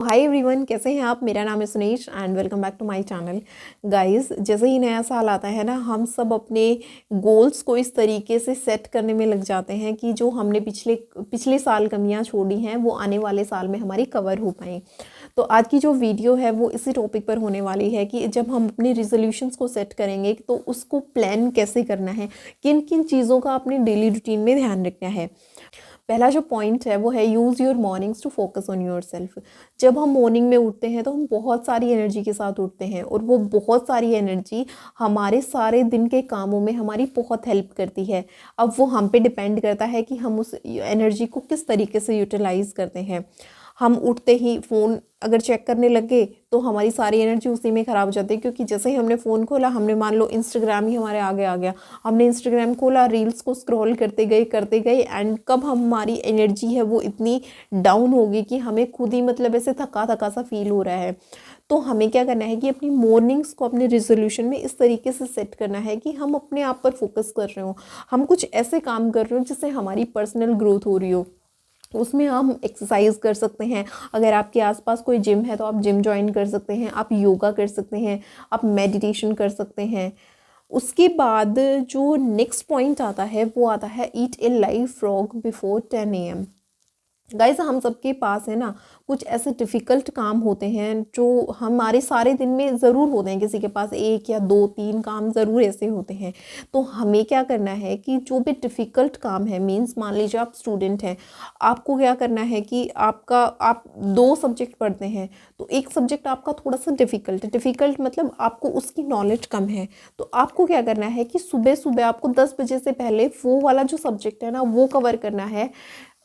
Hi everyone, कैसे हैं आप। मेरा नाम है Sunish and welcome back to my channel. Guys, जैसे ही नया साल आता है ना, हम सब अपने गोल्स को इस तरीके से सेट करने में लग जाते हैं कि जो हमने पिछले पिछले साल कमियां छोड़ी हैं वो आने वाले साल में हमारी कवर हो पाएँ। तो आज की जो वीडियो है वो इसी टॉपिक पर होने वाली है कि जब हम अपने रिजोल्यूशंस को सेट करेंगे तो उसको प्लान कैसे करना है, किन किन चीज़ों का अपने डेली रूटीन में ध्यान रखना है। पहला जो पॉइंट है वो है use your mornings to focus on yourself. जब हम मॉर्निंग में उठते हैं तो हम बहुत सारी एनर्जी के साथ उठते हैं और वो बहुत सारी एनर्जी हमारे सारे दिन के कामों में हमारी बहुत हेल्प करती है। अब वो हम पे डिपेंड करता है कि हम उस एनर्जी को किस तरीके से यूटिलाइज़ करते हैं। हम उठते ही फ़ोन अगर चेक करने लगे तो हमारी सारी एनर्जी उसी में ख़राब हो जाती है, क्योंकि जैसे ही हमने फ़ोन खोला, हमने मान लो इंस्टाग्राम ही हमारे आगे आ गया, हमने इंस्टाग्राम खोला, रील्स को स्क्रॉल करते गए एंड कब हमारी एनर्जी है वो इतनी डाउन होगी कि हमें खुद ही मतलब ऐसे थका थका सा फील हो रहा है। तो हमें क्या करना है कि अपनी मॉर्निंग्स को अपने रिजोल्यूशन में इस तरीके से सेट करना है कि हम अपने आप पर फोकस कर रहे हो, हम कुछ ऐसे काम कर रहे हो जिससे हमारी पर्सनल ग्रोथ हो रही हो। उसमें हम एक्सरसाइज कर सकते हैं, अगर आपके आसपास कोई जिम है तो आप जिम ज्वाइन कर सकते हैं, आप योगा कर सकते हैं, आप मेडिटेशन कर सकते हैं। उसके बाद जो नेक्स्ट पॉइंट आता है वो आता है eat a live frog before 10 AM। Guys, हम सबके पास है ना कुछ ऐसे डिफ़िकल्ट काम होते हैं जो हमारे सारे दिन में ज़रूर होते हैं, किसी के पास एक या दो तीन काम ज़रूर ऐसे होते हैं। तो हमें क्या करना है कि जो भी डिफ़िकल्ट काम है, मीन्स मान लीजिए आप स्टूडेंट हैं, आपको क्या करना है कि आप दो सब्जेक्ट पढ़ते हैं तो एक सब्जेक्ट आपका थोड़ा सा डिफ़िकल्ट मतलब आपको उसकी नॉलेज कम है। तो आपको क्या करना है कि सुबह सुबह आपको 10 बजे से पहले वो वाला जो सब्जेक्ट है ना वो कवर करना है,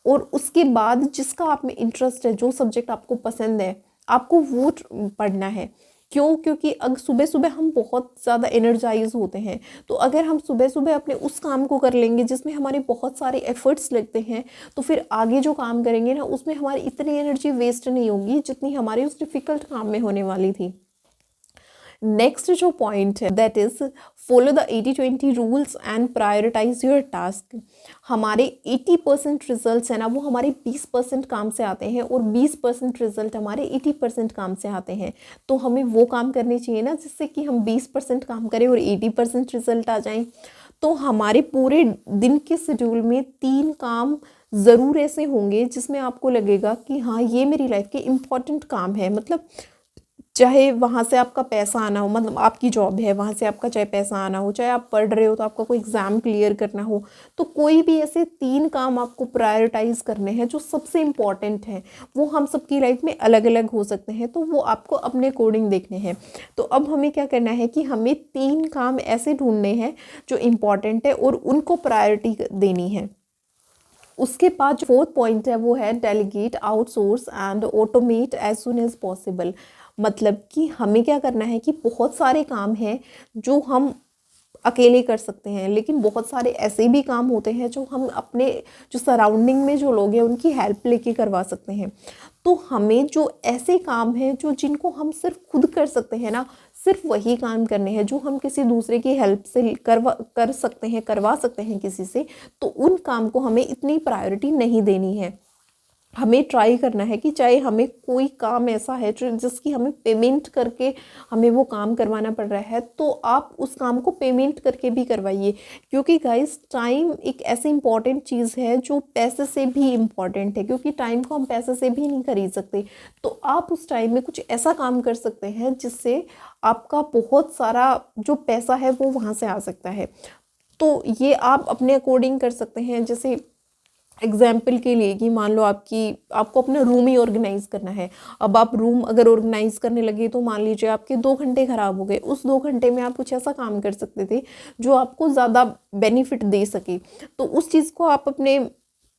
और उसके बाद जिसका आप में इंटरेस्ट है, जो सब्जेक्ट आपको पसंद है, आपको वो पढ़ना है। क्यों? क्योंकि अगर सुबह सुबह हम बहुत ज़्यादा एनर्जाइज होते हैं, तो अगर हम सुबह सुबह अपने उस काम को कर लेंगे जिसमें हमारे बहुत सारे एफर्ट्स लगते हैं, तो फिर आगे जो काम करेंगे ना उसमें हमारी इतनी एनर्जी वेस्ट नहीं होगी जितनी हमारे उस डिफ़िकल्ट काम में होने वाली थी। नेक्स्ट जो पॉइंट है that is follow the 80-20 rules and prioritise your task. हमारे 80% रिजल्ट है ना वो हमारे 20% काम से आते हैं और 20% रिजल्ट हमारे 80% काम से आते हैं। तो हमें वो काम करने चाहिए ना जिससे कि हम 20% काम करें और 80% रिजल्ट आ जाएं। तो हमारे पूरे दिन के शेड्यूल में 3 काम ज़रूर ऐसे होंगे जिसमें आपको लगेगा कि हाँ, ये मेरी लाइफ के इम्पॉर्टेंट काम है। मतलब चाहे वहाँ से आपका पैसा आना हो, मतलब आपकी जॉब है वहाँ से आपका चाहे पैसा आना हो, चाहे आप पढ़ रहे हो तो आपका कोई एग्ज़ाम क्लियर करना हो, तो कोई भी ऐसे 3 काम आपको प्रायोरिटाइज करने हैं जो सबसे इम्पॉर्टेंट हैं। वो हम सबकी लाइफ में अलग अलग हो सकते हैं, तो वो आपको अपने अकॉर्डिंग देखने हैं। तो अब हमें क्या करना है कि हमें 3 काम ऐसे ढूंढने हैं जो इम्पॉर्टेंट है और उनको प्रायोरिटी देनी है। उसके बाद जो 4th पॉइंट है वो है delegate, outsource and automate as soon as possible. मतलब कि हमें क्या करना है कि बहुत सारे काम हैं जो हम अकेले कर सकते हैं, लेकिन बहुत सारे ऐसे भी काम होते हैं जो हम अपने जो सराउंडिंग में जो लोग हैं उनकी हेल्प लेके करवा सकते हैं। तो हमें जो ऐसे काम हैं जो जिनको हम सिर्फ खुद कर सकते हैं ना, सिर्फ वही काम करने हैं। जो हम किसी दूसरे की हेल्प से कर सकते हैं, करवा सकते हैं किसी से, तो उन काम को हमें इतनी प्रायोरिटी नहीं देनी है। हमें ट्राई करना है कि चाहे हमें कोई काम ऐसा है जिसकी हमें पेमेंट करके हमें वो काम करवाना पड़ रहा है, तो आप उस काम को पेमेंट करके भी करवाइए। क्योंकि गाइस, टाइम एक ऐसी इंपॉर्टेंट चीज़ है जो पैसे से भी इम्पॉर्टेंट है, क्योंकि टाइम को हम पैसे से भी नहीं खरीद सकते। तो आप उस टाइम में कुछ ऐसा काम कर सकते हैं जिससे आपका बहुत सारा जो पैसा है वो वहाँ से आ सकता है। तो ये आप अपने अकॉर्डिंग कर सकते हैं। जैसे एग्जाम्पल के लिए कि मान लो आपको अपना रूम ही ऑर्गेनाइज करना है। अब आप रूम अगर ऑर्गेनाइज करने लगे तो मान लीजिए आपके 2 घंटे ख़राब हो गए। उस 2 घंटे में आप कुछ ऐसा काम कर सकते थे जो आपको ज़्यादा बेनिफिट दे सके। तो उस चीज़ को आप अपने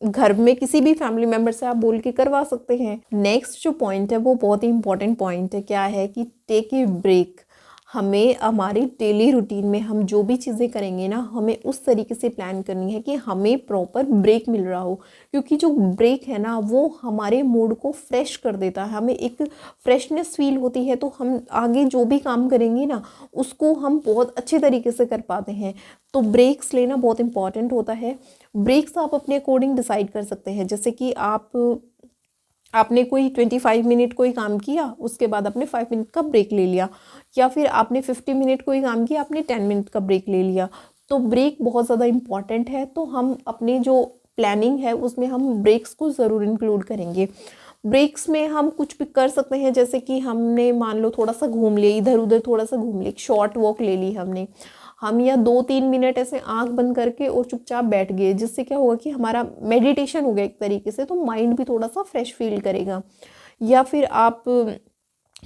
घर में किसी भी फैमिली मेम्बर से आप बोल के करवा सकते हैं। नेक्स्ट जो पॉइंट है वो बहुत ही इंपॉर्टेंट पॉइंट है। क्या है कि टेक ए ब्रेक। हमें हमारी डेली रूटीन में हम जो भी चीज़ें करेंगे ना, हमें उस तरीके से प्लान करनी है कि हमें प्रॉपर ब्रेक मिल रहा हो। क्योंकि जो ब्रेक है ना वो हमारे मूड को फ्रेश कर देता है, हमें एक फ्रेशनेस फील होती है, तो हम आगे जो भी काम करेंगे ना उसको हम बहुत अच्छे तरीके से कर पाते हैं। तो ब्रेक्स लेना बहुत इंपॉर्टेंट होता है। ब्रेक्स आप अपने अकॉर्डिंग डिसाइड कर सकते हैं। जैसे कि आप आपने कोई 25 मिनट कोई काम किया, उसके बाद आपने 5 मिनट का ब्रेक ले लिया, या फिर आपने 50 मिनट कोई काम किया, आपने 10 मिनट का ब्रेक ले लिया। तो ब्रेक बहुत ज़्यादा इम्पॉर्टेंट है, तो हम अपने जो प्लानिंग है उसमें हम ब्रेक्स को ज़रूर इंक्लूड करेंगे। ब्रेक्स में हम कुछ भी कर सकते हैं, जैसे कि हमने मान लो थोड़ा सा घूम लिया, इधर उधर थोड़ा सा घूम लिया, एक शॉर्ट वॉक ले ली हमने, हम या 2-3 मिनट ऐसे आंख बंद करके और चुपचाप बैठ गए, जिससे क्या होगा कि हमारा मेडिटेशन हो गया एक तरीके से, तो माइंड भी थोड़ा सा फ्रेश फील करेगा। या फिर आप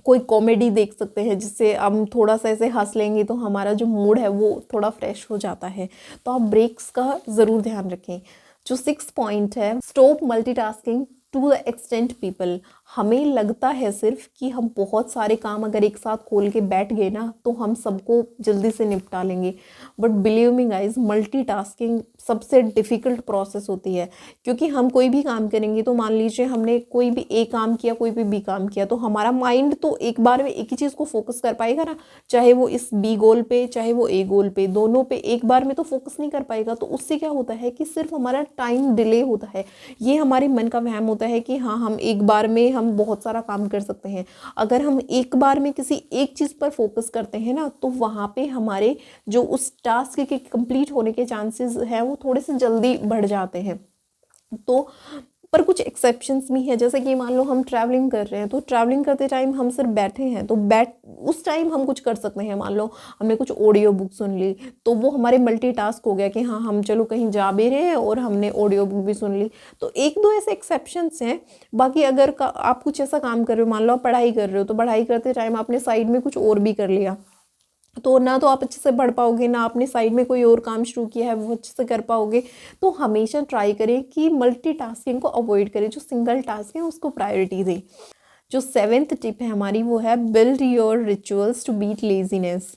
कोई कॉमेडी देख सकते हैं, जिससे हम थोड़ा सा ऐसे हंस लेंगे तो हमारा जो मूड है वो थोड़ा फ्रेश हो जाता है। तो आप ब्रेक्स का ज़रूर ध्यान रखें। जो 6 पॉइंट है, stop multitasking to the extent people. हमें लगता है सिर्फ कि हम बहुत सारे काम अगर एक साथ खोल के बैठ गए ना तो हम सबको जल्दी से निपटा लेंगे, but believe me guys, multitasking सबसे डिफ़िकल्ट प्रोसेस होती है। क्योंकि हम कोई भी काम करेंगे तो मान लीजिए हमने कोई भी ए काम किया, कोई भी बी काम किया, तो हमारा माइंड तो एक बार में एक ही चीज़ को फोकस कर पाएगा ना, चाहे वो इस बी गोल पे चाहे वो ए गोल पे, दोनों पे एक बार में तो फोकस नहीं कर पाएगा। तो उससे क्या होता है कि सिर्फ हमारा टाइम डिले होता है। ये हमारे मन का वहम होता है कि हाँ, हम एक बार में हम बहुत सारा काम कर सकते हैं। अगर हम एक बार में किसी एक चीज़ पर फोकस करते हैं ना, तो वहाँ पे हमारे जो उस टास्क के कंप्लीट होने के चांसेस हैं वो थोड़े से जल्दी बढ़ जाते हैं। तो पर कुछ एक्सेप्शंस भी हैं, जैसे कि मान लो हम ट्रैवलिंग कर रहे हैं, तो ट्रैवलिंग करते टाइम हम सिर्फ बैठे हैं, तो उस टाइम हम कुछ कर सकते हैं। मान लो हमने कुछ ऑडियो बुक सुन ली, तो वो हमारे मल्टीटास्क हो गया कि हाँ, हम चलो कहीं जा भी रहे हैं और हमने ऑडियो बुक भी सुन ली। तो एक दो ऐसे एक्सेप्शंस हैं। बाकी अगर आप कुछ ऐसा काम कर रहे हो, मान लो आप पढ़ाई कर रहे हो, तो पढ़ाई करते टाइम आपने साइड में कुछ और भी कर लिया, तो ना तो आप अच्छे से पढ़ पाओगे, ना आपने साइड में कोई और काम शुरू किया है वो अच्छे से कर पाओगे। तो हमेशा ट्राई करें कि मल्टीटास्किंग को अवॉइड करें, जो सिंगल टास्क है उसको प्रायोरिटी दें। जो 7th टिप है हमारी वो है build your rituals to beat laziness.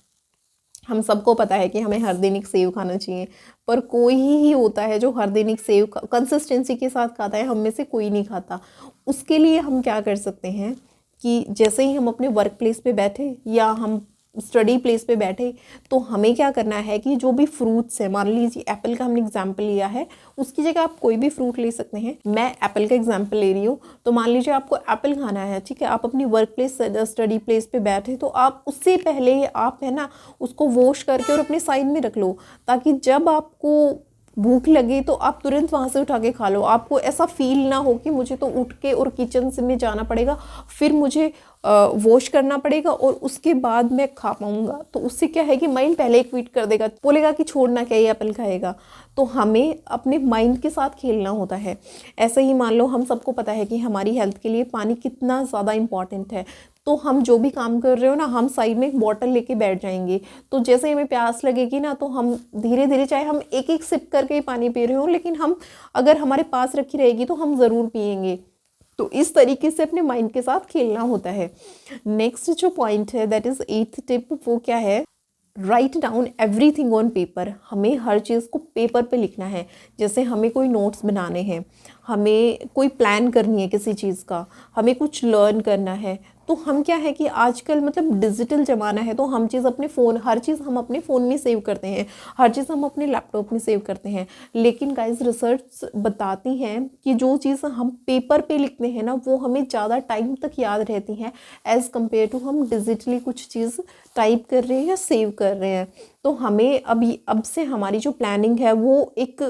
हम सबको पता है कि हमें हर दिन एक सेव खाना चाहिए, पर कोई ही होता है जो हर दिन एक सेव कंसिस्टेंसी के साथ खाता है, हम में से कोई नहीं खाता। उसके लिए हम क्या कर सकते हैं कि जैसे ही हम अपने वर्क प्लेस पे बैठे या हम स्टडी प्लेस पे बैठे, तो हमें क्या करना है कि जो भी फ्रूट्स है, मान लीजिए एप्पल का हमने एग्जाम्पल लिया है, उसकी जगह आप कोई भी फ्रूट ले सकते हैं। मैं एप्पल का एग्जाम्पल ले रही हूँ, तो मान लीजिए आपको एप्पल खाना है, ठीक है, आप अपनी वर्क प्लेस स्टडी प्लेस पे बैठे, तो आप उससे पहले आप है ना उसको वॉश करके और अपने साइड में रख लो, ताकि जब आपको भूख लगे तो आप तुरंत वहाँ से उठा के खा लो। आपको ऐसा फील ना हो कि मुझे तो उठ के और किचन से में जाना पड़ेगा, फिर मुझे वॉश करना पड़ेगा और उसके बाद मैं खा पाऊँगा। तो उससे क्या है कि माइंड पहले ही क्विट कर देगा, बोलेगा कि छोड़ना क्या, ये एप्पल खाएगा। तो हमें अपने माइंड के साथ खेलना होता है। ऐसे ही मान लो हम सबको पता है कि हमारी हेल्थ के लिए पानी कितना ज़्यादा इम्पॉर्टेंट है, तो हम जो भी काम कर रहे हो ना, हम साइड में एक बॉटल लेके बैठ जाएंगे, तो जैसे ही हमें प्यास लगेगी ना, तो हम धीरे धीरे, चाहे हम एक एक सिप करके ही पानी पी रहे हो, लेकिन हम अगर हमारे पास रखी रहेगी तो हम ज़रूर पियेंगे। तो इस तरीके से अपने माइंड के साथ खेलना होता है। नेक्स्ट जो पॉइंट है, दैट इज़ 8th टिप, वो क्या है, write down everything on paper. हमें हर चीज़ को पेपर पे लिखना है। जैसे हमें कोई नोट्स बनाने हैं, हमें कोई प्लान करनी है किसी चीज़ का, हमें कुछ लर्न करना है, तो हम क्या है कि आजकल मतलब डिजिटल ज़माना है, तो हम चीज़ अपने फ़ोन, हर चीज़ हम अपने फ़ोन में सेव करते हैं, हर चीज़ हम अपने लैपटॉप में सेव करते हैं। लेकिन गाइस, रिसर्च बताती हैं कि जो चीज़ हम पेपर पे लिखते हैं ना, वो हमें ज़्यादा टाइम तक याद रहती हैं एज़ कम्पेयर टू हम डिजिटली कुछ चीज़ टाइप कर रहे हैं या सेव कर रहे हैं। तो हमें अब से हमारी जो प्लानिंग है वो एक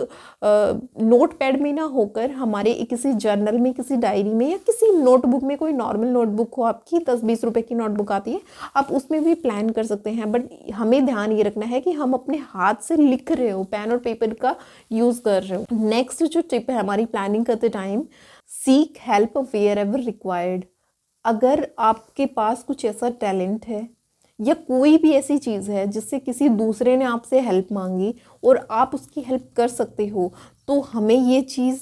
नोट पैड में ना होकर हमारे किसी जर्नल में, किसी डायरी में, या किसी नोटबुक में, कोई नॉर्मल नोटबुक हो आपकी, 10-20 रुपए की नोटबुक आती है, आप उसमें भी प्लान कर सकते हैं। बट हमें ध्यान ये रखना है कि हम अपने हाथ से लिख रहे हो, पेन और पेपर का यूज़ कर रहे हो। नेक्स्ट जो टिप है हमारी प्लानिंग करते time, seek help wherever required. अगर आपके पास कुछ ऐसा टैलेंट है या कोई भी ऐसी चीज़ है जिससे किसी दूसरे ने आपसे हेल्प मांगी और आप उसकी हेल्प कर सकते हो, तो हमें ये चीज़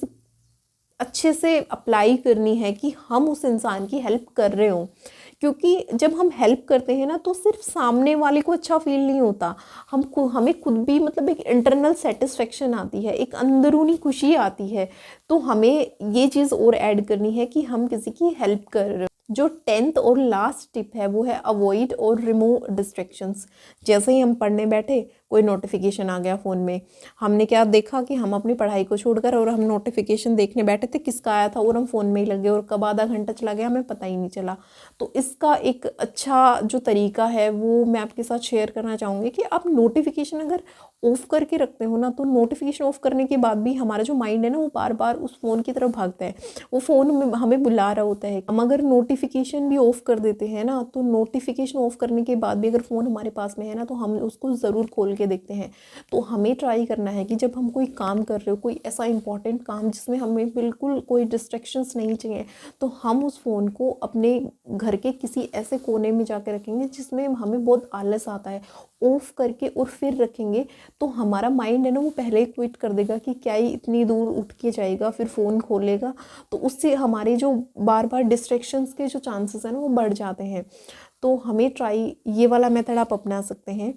अच्छे से अप्लाई करनी है कि हम उस इंसान की हेल्प कर रहे हो। क्योंकि जब हम हेल्प करते हैं ना, तो सिर्फ सामने वाले को अच्छा फील नहीं होता, हमें खुद भी मतलब एक इंटरनल सेटिस्फेक्शन आती है, एक अंदरूनी खुशी आती है। तो हमें ये चीज़ और ऐड करनी है कि हम किसी की हेल्प कर रहे हो। जो 10th और लास्ट टिप है वो है अवॉइड और रिमूव डिस्ट्रैक्शंस। जैसे ही हम पढ़ने बैठे, कोई नोटिफिकेशन आ गया फ़ोन में, हमने क्या देखा कि हम अपनी पढ़ाई को छोड़कर और हम नोटिफिकेशन देखने बैठे थे, किसका आया था और हम फ़ोन में ही लग गए और कब आधा घंटा चला गया हमें पता ही नहीं चला। तो इसका एक अच्छा जो तरीका है वो मैं आपके साथ शेयर करना चाहूँगी कि आप नोटिफिकेशन अगर ऑफ़ करके रखते हो ना, तो नोटिफिकेशन ऑफ़ करने के बाद भी हमारा जो माइंड है ना वो बार बार उस फ़ोन की तरफ भागता है, वो फ़ोन में हमें बुला रहा होता है। हम अगर नोटिफिकेशन भी ऑफ़ कर देते हैं ना, तो नोटिफिकेशन ऑफ़ करने के बाद भी अगर फ़ोन हमारे पास में है ना, तो हम उसको ज़रूर खोल के देखते हैं। तो हमें ट्राई करना है कि जब हम कोई काम कर रहे हो, कोई ऐसा इंपॉर्टेंट काम जिसमें हमें बिल्कुल कोई डिस्ट्रैक्शंस नहीं चाहिए, तो हम उस फ़ोन को अपने घर के किसी ऐसे कोने में जाकर रखेंगे जिसमें हमें बहुत आलस आता है, ऑफ़ करके और फिर रखेंगे। तो हमारा माइंड है ना वो पहले ही क्विट कर देगा कि क्या ही इतनी दूर उठ के जाएगा, फिर फ़ोन खोलेगा। तो उससे हमारे जो बार बार डिस्ट्रैक्शंस के जो चांसेस हैं ना वो बढ़ जाते हैं। तो हमें ट्राई ये वाला मेथड आप अपना सकते हैं।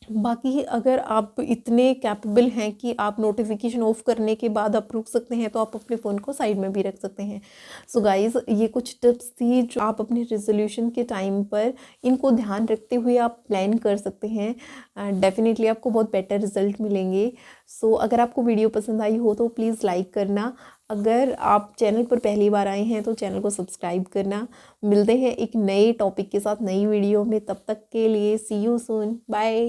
बाकी अगर आप इतने कैपेबल हैं कि आप नोटिफिकेशन ऑफ करने के बाद आप रुक सकते हैं, तो आप अपने फ़ोन को साइड में भी रख सकते हैं। सो गाइज़, ये कुछ टिप्स थी जो आप अपने रेजोल्यूशन के टाइम पर इनको ध्यान रखते हुए आप प्लान कर सकते हैं। डेफिनेटली आपको बहुत बेटर रिजल्ट मिलेंगे। सो अगर आपको वीडियो पसंद आई हो तो प्लीज़ लाइक करना। अगर आप चैनल पर पहली बार आए हैं तो चैनल को सब्सक्राइब करना। मिलते हैं एक नए टॉपिक के साथ नई वीडियो में, तब तक के लिए सी यू सून, बाय।